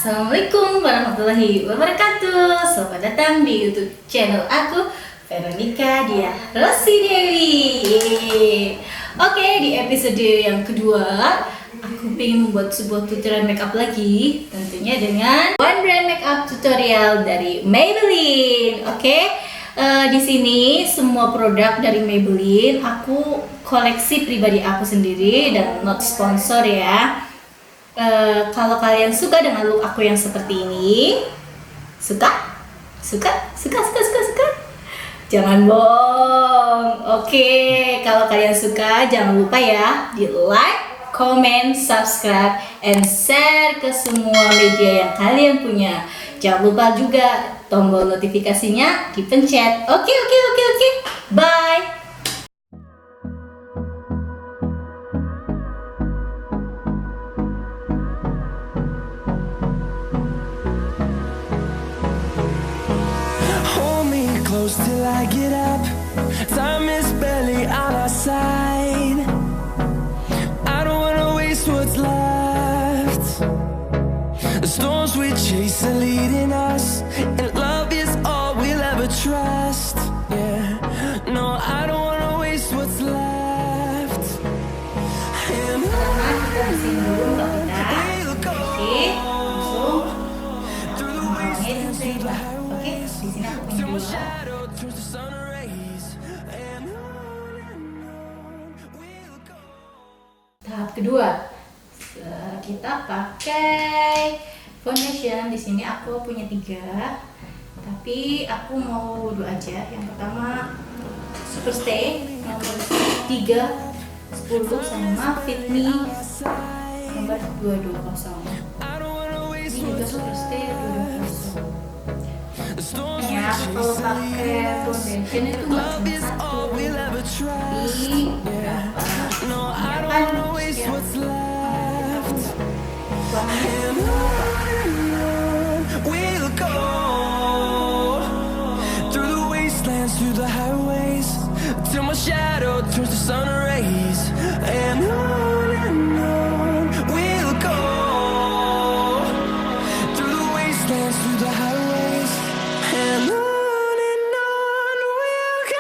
Assalamualaikum warahmatullahi wabarakatuh. Selamat datang di YouTube channel aku, Veronica dia Rosi Dewi. Oke, di episode yang kedua aku pengen membuat sebuah tutorial makeup lagi, tentunya dengan one brand makeup tutorial dari Maybelline. Oke, di sini semua produk dari Maybelline aku koleksi pribadi aku sendiri dan not sponsor ya. Kalau kalian suka dengan look aku yang seperti ini, suka? Jangan bohong. Oke, kalau kalian suka jangan lupa ya di like, comment, subscribe, and share ke semua media yang kalian punya. Jangan lupa juga tombol notifikasinya dipencet. Oke. Bye. Till I get up, time is barely on our side. I don't wanna waste what's left. The storms we chase are leading us, and love is all we'll ever trust. Yeah, no, I don't wanna waste what's left. And we'll go through the wastelands, through the highways, till my shadow turns to sun rays, and on we'll go. Tahap kedua, kita pakai foundation. Di sini aku punya 3, tapi aku mau 2 aja. Yang pertama Superstay nomor 3 10 sama Fit Me nomor 220. Ini juga Superstay 220. Ya, kalau pakai foundation itu nggak cuma satu, tapi berapa? Kan We'll go through the wastelands, through the highways, till my shadow turns to sun rays, and on we'll go through the wastelands, through the highways, and on we'll go.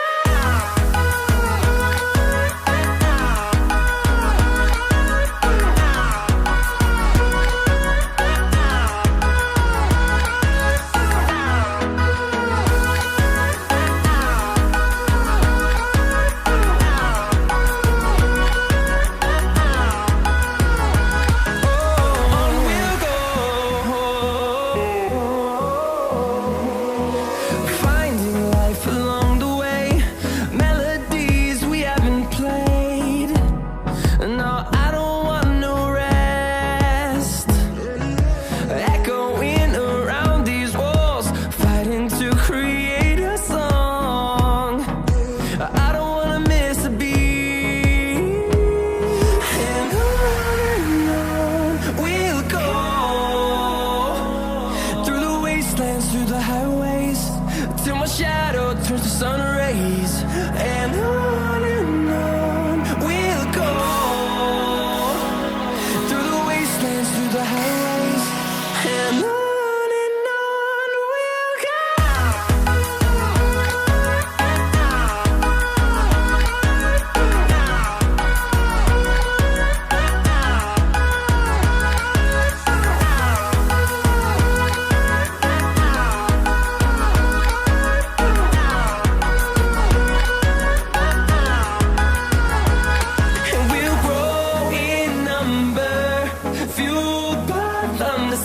Through the highways, till my shadow turns to sun rays, and on we'll go through the wastelands, through the highways, and on we'll go.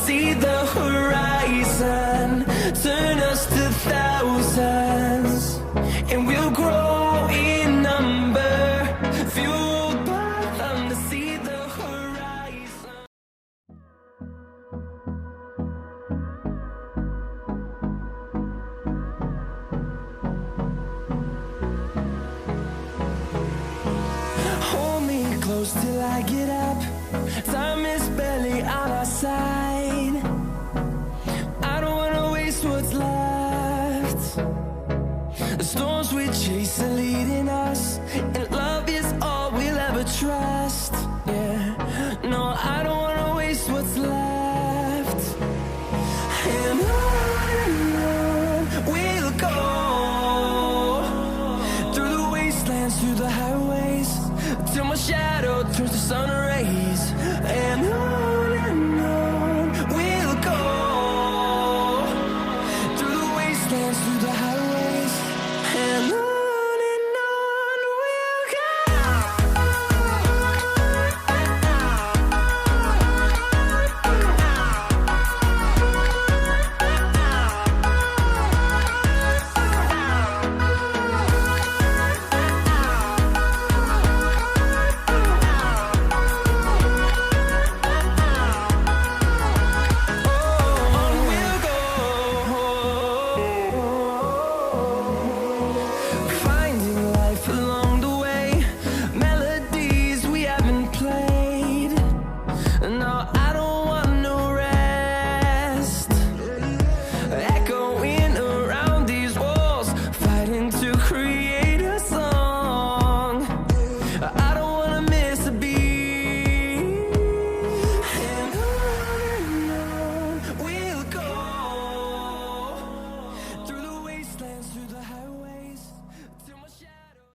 See the horizon turn us to thousands, and we'll grow in number, fueled by them to see the horizon. Hold me close till I get up, time is barely on our side. I don't wanna waste what's left. The storms we chase are leading us, and love is all we'll ever trust. Yeah, no, I don't wanna waste what's left. till my shadow turns to sun rays. And on